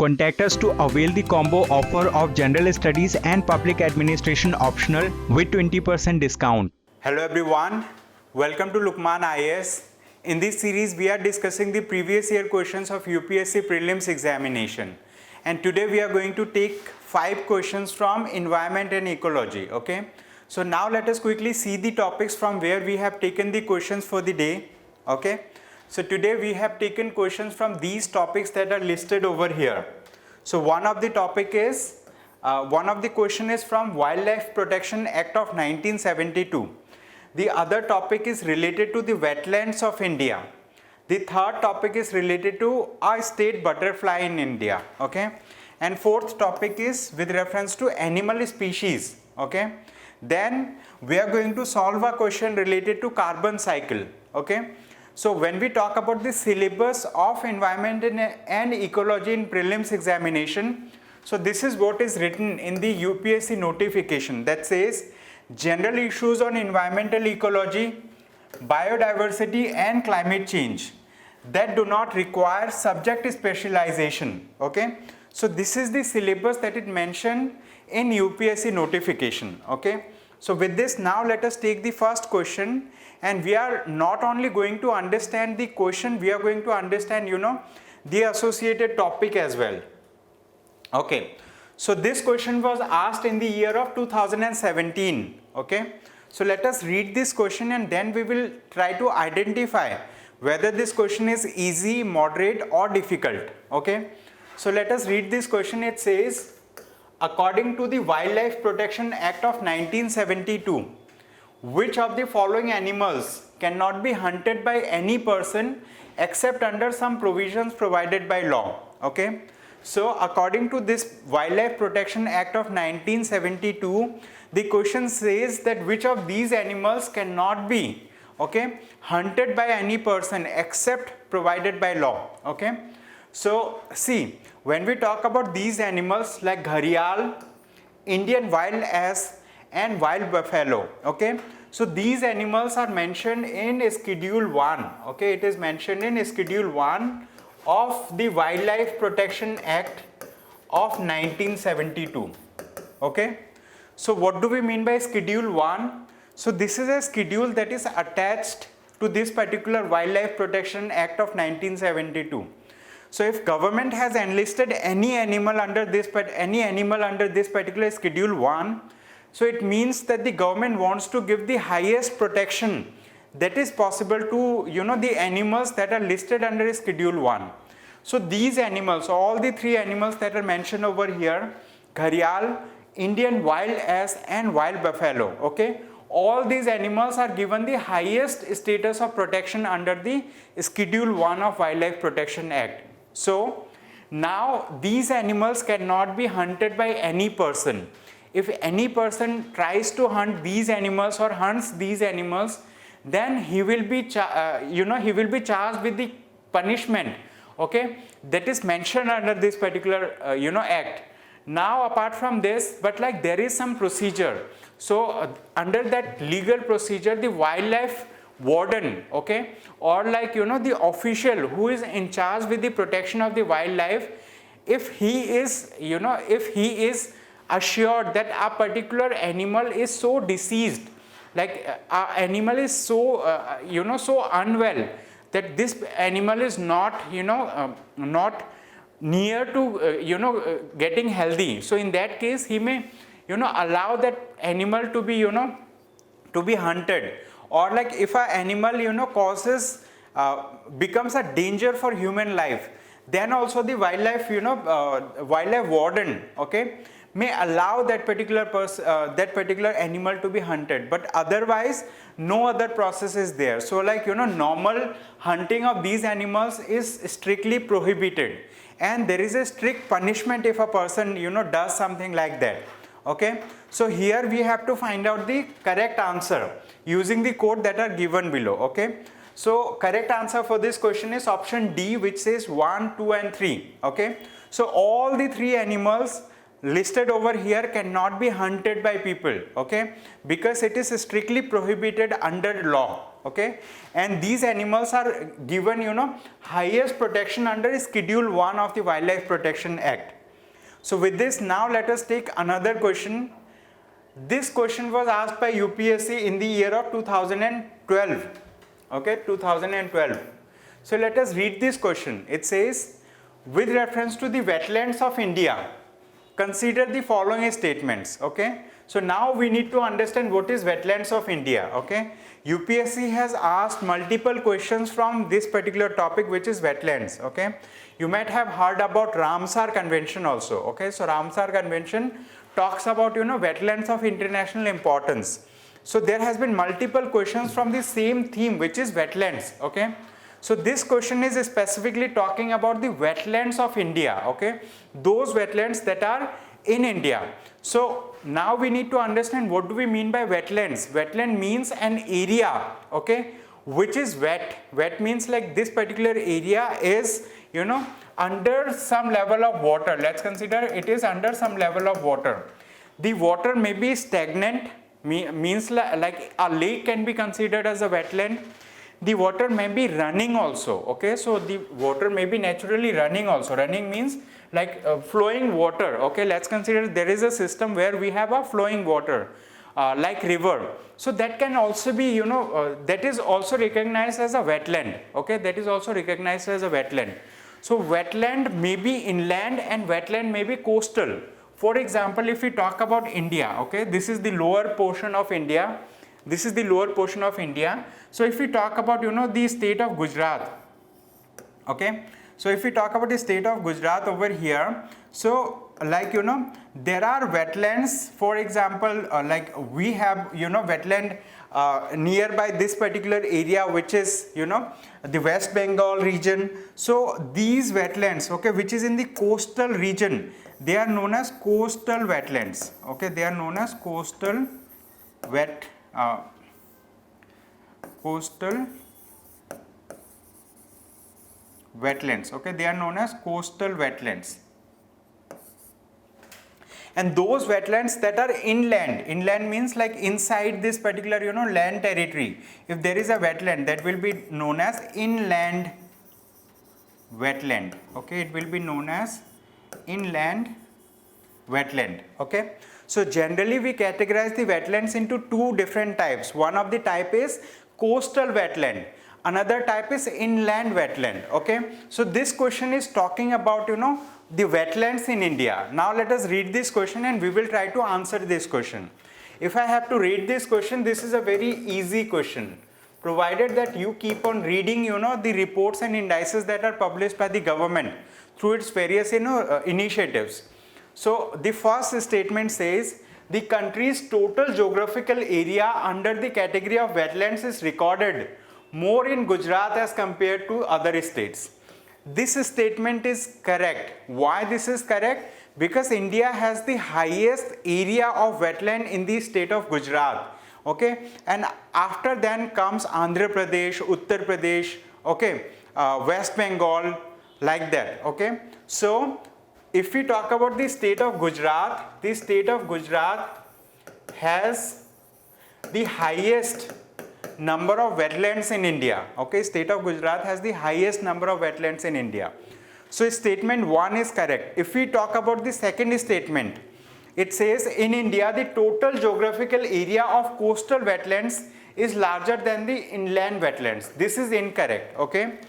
Contact us to avail the combo offer of General Studies and Public Administration optional with 20% discount. Hello everyone, welcome to Lukman IAS. In this series we are discussing the previous year questions of UPSC prelims examination, and today we are going to take 5 questions from environment and ecology. Okay, so now let us quickly see the topics from where we have taken the questions for the day. Okay, so today we have taken questions from these topics that are listed over here. So one of the topic is one of the question is from Wildlife Protection Act of 1972. The other topic is related to the wetlands of India. The third topic is related to a state butterfly in India. Okay, and fourth topic is with reference to animal species. Okay, then we are going to solve a question related to carbon cycle. Okay, so when we talk about the syllabus of environment and ecology in prelims examination, so this is what is written in the UPSC notification that says general issues on environmental ecology, biodiversity and climate change that do not require subject specialization. Okay, so this is the syllabus that it mentioned in UPSC notification. Okay, so with this, now let us take the first question, and we are not only going to understand the question, we are going to understand the associated topic as well. Okay, so this question was asked in the year of 2017. Okay, so let us read this question and then we will try to identify whether this question is easy, moderate or difficult. Okay, so let us read this question. It says, according to the Wildlife Protection Act of 1972, which of the following animals cannot be hunted by any person except under some provisions provided by law? Okay, so according to this Wildlife Protection Act of 1972, the question says that which of these animals cannot be hunted by any person except provided by law. Okay, so see, when we talk about these animals like gharial, Indian wild ass and wild buffalo, okay, so these animals are mentioned in schedule 1. Okay, it is mentioned in schedule 1 of the Wildlife Protection Act of 1972. Okay, so what do we mean by schedule 1? So this is a schedule that is attached to this particular Wildlife Protection Act of 1972. So if government has enlisted any animal under this particular schedule 1, so it means that the government wants to give the highest protection that is possible to the animals that are listed under schedule 1. So these animals, all the 3 animals that are mentioned over here, gharial, Indian wild ass and wild buffalo, okay, all these animals are given the highest status of protection under the schedule 1 of Wildlife Protection Act. So now these animals cannot be hunted by any person. If any person tries to hunt these animals or hunts these animals, then he will be charged with the punishment, okay, that is mentioned under this particular act. Now apart from this, but like there is some procedure. So under that legal procedure, the wildlife warden, okay, or like the official who is in charge with the protection of the wildlife, if he is assured that a particular animal is so diseased, like animal is so so unwell that this animal is not not near to getting healthy, so in that case he may allow that animal to be to be hunted. Or like if an animal causes becomes a danger for human life, then also the wildlife wildlife warden, okay, may allow that particular animal to be hunted, but otherwise no other process is there. So like normal hunting of these animals is strictly prohibited, and there is a strict punishment if a person does something like that. Okay, so here we have to find out the correct answer using the code that are given below. Okay, so correct answer for this question is option D, which says 1, 2 and 3. Okay, so all the 3 animals listed over here cannot be hunted by people, okay, because it is strictly prohibited under law. okay, and these animals are given, you know, highest protection under Schedule 1 of the Wildlife Protection Act. So with this, now let us take another question. This question was asked by UPSC in the year of 2012, okay, 2012. So let us read this question. It says, with reference to the wetlands of India, consider the following statements, okay. So now we need to understand what is wetlands of India, okay. UPSC has asked multiple questions from this particular topic, which is wetlands, okay. You might have heard about Ramsar Convention also, okay. So Ramsar Convention talks about, you know, wetlands of international importance. So there has been multiple questions from the same theme, which is wetlands, okay. So this question is specifically talking about the wetlands of India, okay, those wetlands that are in India. So now we need to understand what do we mean by wetlands. Wetland means an area, okay, which is wet. Wet means like this particular area is, you know, under some level of water. Let's consider it is under some level of water. The water may be stagnant, means like a lake can be considered as a wetland. The water may be running also, okay, so the water may be naturally running also. Running means like flowing water, okay. Let's consider there is a system where we have a flowing water, like river. So that can also be, you know, that is also recognized as a wetland, okay, that is also recognized as a wetland. So wetland may be inland and wetland may be coastal. For example, if we talk about India, okay, this is the lower portion of India. This is the lower portion of India. So if we talk about, you know, the state of Gujarat, okay. So if we talk about the state of Gujarat over here, so like, you know, there are wetlands, for example, like we have, you know, wetland nearby this particular area, which is, you know, the West Bengal region. So these wetlands, okay, which is in the coastal region, they are known as coastal wetlands, okay, they are known as coastal wetlands, okay, they are known as coastal wetlands. And those wetlands that are inland means like inside this particular, you know, land territory, if there is a wetland, that will be known as inland wetland, okay, it will be known as inland wetland, okay. So generally we categorize the wetlands into two different types. One of the type is coastal wetland, another type is inland wetland, okay. So this question is talking about, you know, the wetlands in India. Now let us read this question and we will try to answer this question. If I have to read this question, this is a very easy question, provided that you keep on reading, you know, the reports and indices that are published by the government through its various, you know, initiatives. So the first statement says the country's total geographical area under the category of wetlands is recorded more in Gujarat as compared to other states. This statement is correct. Why this is correct? Because India has the highest area of wetland in the state of Gujarat, okay, and after then comes Andhra Pradesh, Uttar Pradesh, okay, West Bengal, like that, okay. So if we talk about the state of Gujarat, the state of Gujarat has the highest number of wetlands in India, okay. State of Gujarat has the highest number of wetlands in India. So statement 1 is correct. If we talk about the second statement, it says in India the total geographical area of coastal wetlands is larger than the inland wetlands. This is incorrect, okay.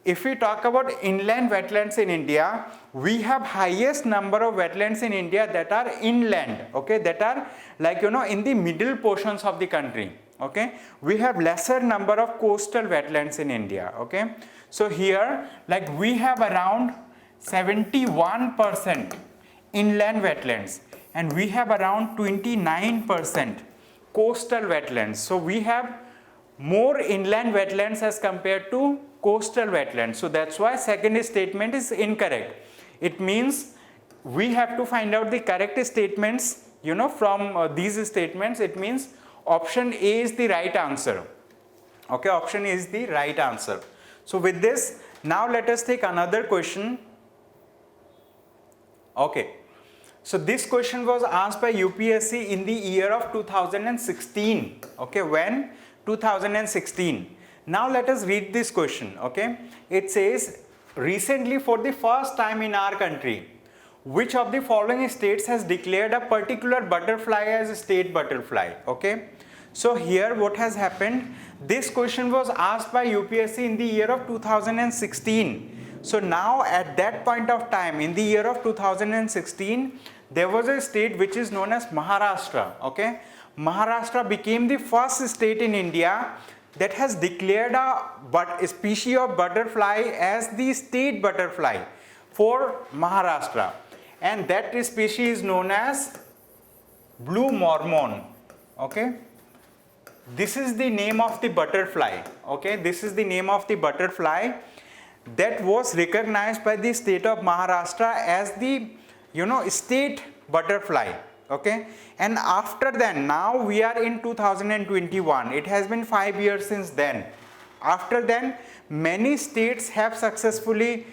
If we talk about inland wetlands in India, we have highest number of wetlands in India that are inland, okay, that are like, you know, in the middle portions of the country, okay. We have lesser number of coastal wetlands in India, okay. So here, like we have around 71% inland wetlands and we have around 29% coastal wetlands. So we have more inland wetlands as compared to coastal wetlands. So that's why second statement is incorrect. It means we have to find out the correct statements, you know, from these statements. It means option A is the right answer, okay, option A is the right answer. So with this, now let us take another question, okay. So this question was asked by UPSC in the year of 2016, okay, when 2016. Now let us read this question, okay? It says, recently for the first time in our country, which of the following states has declared a particular butterfly as a state butterfly, okay? So here what has happened, this question was asked by UPSC in the year of 2016. So now at that point of time, in the year of 2016, there was a state which is known as Maharashtra, okay? Maharashtra became the first state in India that has declared a species of butterfly as the state butterfly for Maharashtra, and that species is known as blue mormon, okay? This is the name of the butterfly, okay? This is the name of the butterfly that was recognized by the state of Maharashtra as the, state butterfly, okay? And after then, now we are in 2021, it has been 5 years since then. After then, many states have successfully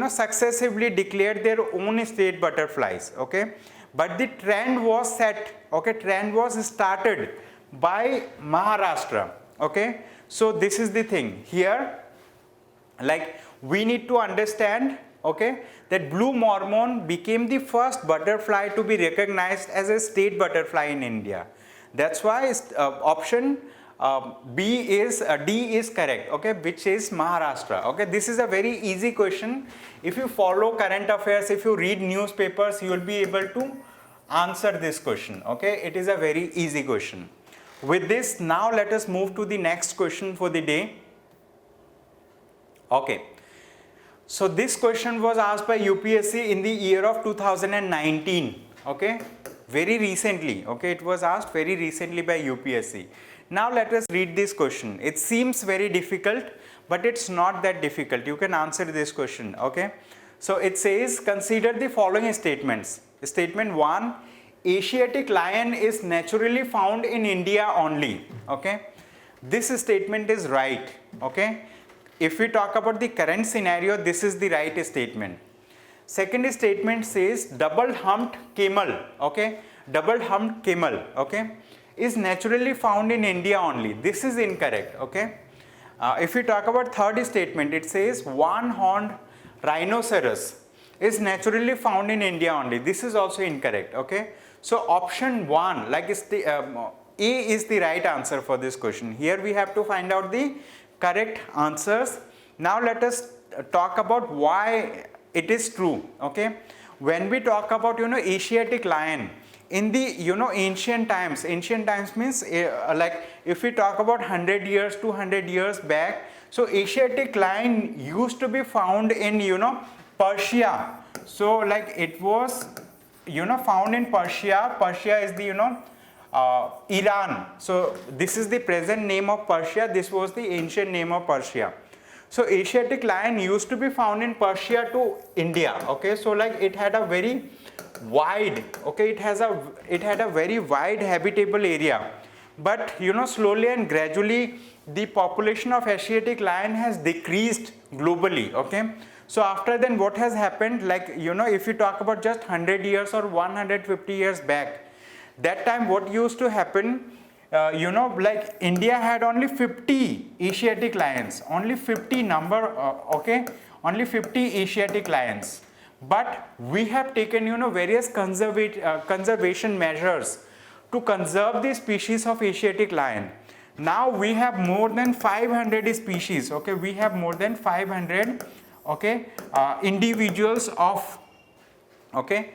successively declared their own state butterflies, okay? But the trend was set, okay? Trend was started by Maharashtra, okay? So this is the thing here, like we need to understand, okay, that blue mormon became the first butterfly to be recognized as a state butterfly in India. That's why option D is correct, okay, which is Maharashtra, okay? This is a very easy question. If you follow current affairs, if you read newspapers, you will be able to answer this question, okay? It is a very easy question. With this, now let us move to the next question for the day. Okay, so this question was asked by UPSC in the year of 2019, okay, very recently, okay, it was asked very recently by UPSC. Now let us read this question. It seems very difficult, but it's not that difficult. You can answer this question, okay? So it says, consider the following statements. Statement 1, Asiatic lion is naturally found in India only, okay? This statement is right, okay? If we talk about the current scenario, this is the right statement. Second statement says double-humped camel, okay? Double-humped camel, okay, is naturally found in India only. This is incorrect, okay? If we talk about third statement, it says one-horned rhinoceros is naturally found in India only. This is also incorrect, okay? So option 1, like A is the right answer for this question. Here we have to find out the correct answers. Now let us talk about why it is true, okay? When we talk about, Asiatic lion, in the, ancient times means like if we talk about 100 years, 200 years back, so Asiatic lion used to be found in, Persia. So like it was, found in Persia. Persia is the, Iran. So this is the present name of Persia. This was the ancient name of Persia. So Asiatic lion used to be found in Persia to India, okay? So like it had a very wide, okay, it had a very wide habitable area. But slowly and gradually the population of Asiatic lion has decreased globally, okay? So after then what has happened, like if you talk about just 100 years or 150 years back, that time what used to happen, like India had only 50 Asiatic lions, only 50 number, okay, only 50 Asiatic lions. But we have taken, various conservation measures to conserve the species of Asiatic lion. Now we have more than 500 species, okay, we have more than 500, okay, individuals of, okay,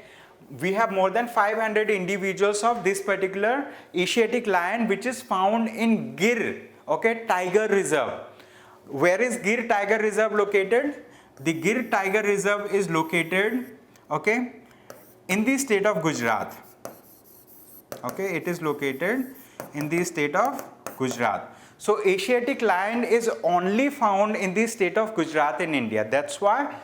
we have more than 500 individuals of this particular Asiatic lion which is found in Gir, okay, Tiger Reserve. Where is Gir Tiger Reserve located? The Gir Tiger Reserve is located, okay, in the state of Gujarat. Okay, it is located in the state of Gujarat. So Asiatic lion is only found in the state of Gujarat in India. That's why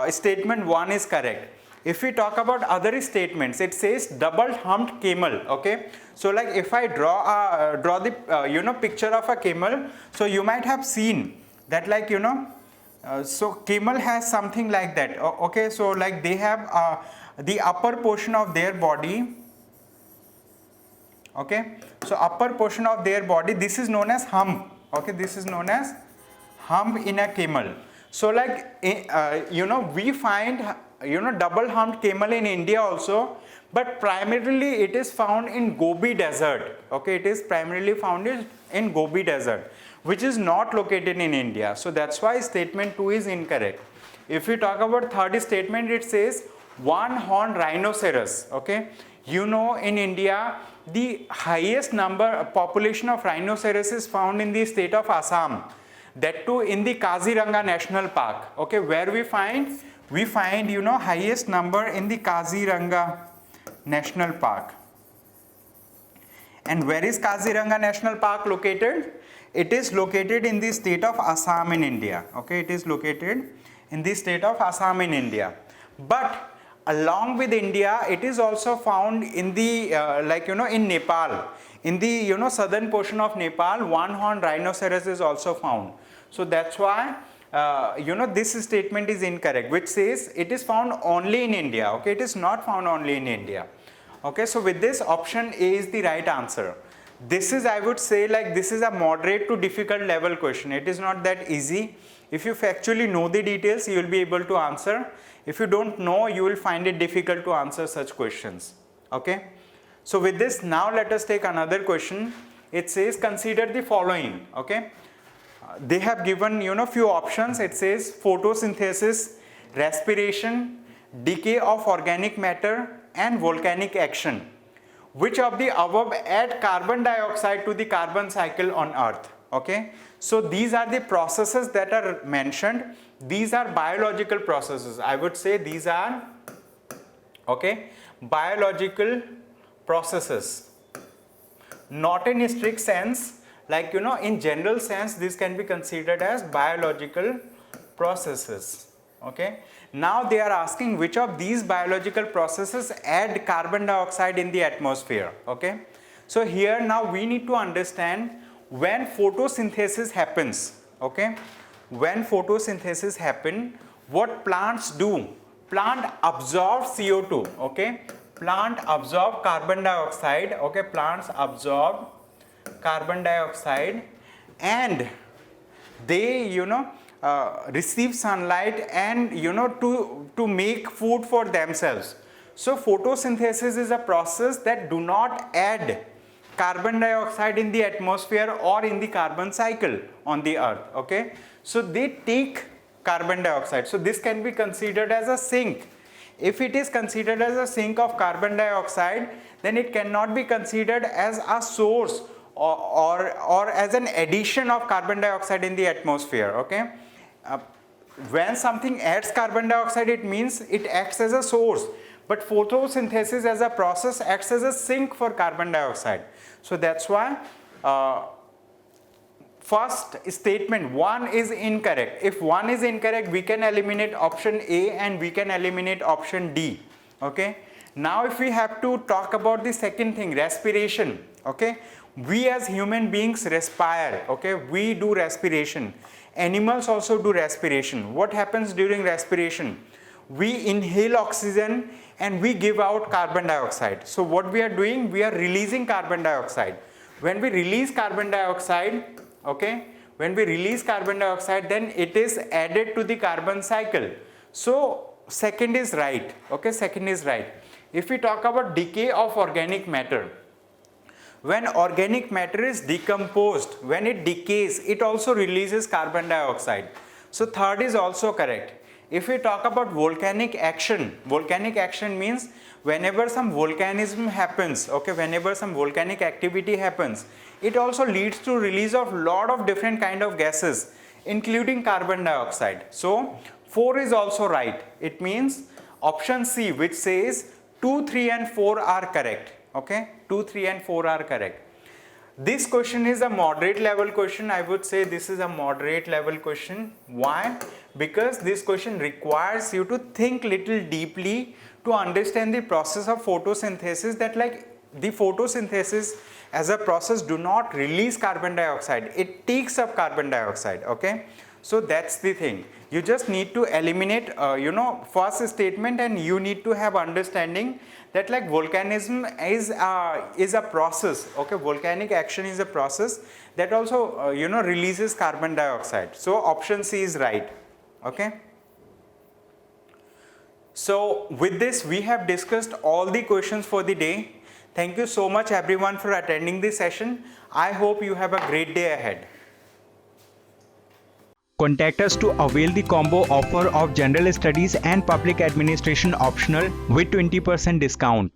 statement 1 is correct. If we talk about other statements, it says double-humped camel, okay? So like if I draw the picture of a camel, so you might have seen that, like so camel has something like that, okay? So like they have the upper portion of their body, Okay, so upper portion of their body, this is known as hump. Okay, this is known as hump in a camel. So like we find double humped camel in India also, but primarily it is found in Gobi Desert. Okay, it is primarily found in Gobi Desert, which is not located in India. So that's why statement 2 is incorrect. If we talk about third statement, it says one horned rhinoceros. Okay, in India the highest population of rhinoceros is found in the state of Assam, that too in the Kaziranga National Park. Okay, where we find highest number in the Kaziranga National Park. And where is Kaziranga National Park located? It is located in the state of Assam in India. Okay, it is located in the state of Assam in India. But along with India, it is also found in the in Nepal. In the southern portion of Nepal, one horned rhinoceros is also found. So that's why this statement is incorrect, which says it is found only in India. Okay, it is not found only in India. Okay, so with this, option A is the right answer. This is, I would say, like this is a moderate to difficult level question. It is not that easy. If you factually know the details, you will be able to answer. If you don't know, you will find it difficult to answer such questions. Okay, so with this, now let us take another question. It says consider the following. Okay, they have given few options. It says photosynthesis, respiration, decay of organic matter, and volcanic action. Which of the above add carbon dioxide to the carbon cycle on Earth? Okay, so these are the processes that are mentioned. These are biological processes. I would say these are biological processes, not in a strict sense, like in general sense this can be considered as biological processes. Okay, now they are asking which of these biological processes add carbon dioxide in the atmosphere. Okay, so here now we need to understand when photosynthesis happens. Okay, when photosynthesis happen, what plants do? Plant absorb CO2. Okay, plant absorb carbon dioxide. Okay, plants absorb carbon dioxide and they receive sunlight and to make food for themselves. So photosynthesis is a process that do not add carbon dioxide in the atmosphere or in the carbon cycle on the earth. Okay, so they take carbon dioxide. So this can be considered as a sink. If it is considered as a sink of carbon dioxide, then it cannot be considered as a source or as an addition of carbon dioxide in the atmosphere. Okay, when something adds carbon dioxide, it means it acts as a source, but photosynthesis as a process acts as a sink for carbon dioxide. So that's why first statement 1 is incorrect. If 1 is incorrect, we can eliminate option A and we can eliminate option D. Okay, now if we have to talk about the second thing, respiration. Okay, we as human beings respire. Okay, we do respiration. Animals also do respiration. What happens during respiration? We inhale oxygen and we give out carbon dioxide. So what we are doing, we are releasing carbon dioxide. When we release carbon dioxide, when we release carbon dioxide, then it is added to the carbon cycle. So second is right. Okay, second is right. If we talk about decay of organic matter, when organic matter is decomposed, when it decays, it also releases carbon dioxide. So third is also correct. If we talk about volcanic action means whenever some volcanism happens, whenever some volcanic activity happens, it also leads to release of lot of different kind of gases, including carbon dioxide. So 4 is also right. It means option C, which says 2, 3 and 4 are correct. Okay, 2, 3 and 4 are correct. This question is a moderate level question. I would say this is a moderate level question. Why? Because this question requires you to think little deeply to understand the process of photosynthesis, that like the photosynthesis as a process do not release carbon dioxide, it takes up carbon dioxide. Okay, So that's the thing. You just need to eliminate, first statement, and you need to have understanding that like volcanism is a process. Okay, volcanic action is a process that also releases carbon dioxide. So option C is right. Okay. So with this, we have discussed all the questions for the day. Thank you so much everyone for attending this session. I hope you have a great day ahead. Contact us to avail the combo offer of General Studies and Public Administration optional with 20% discount.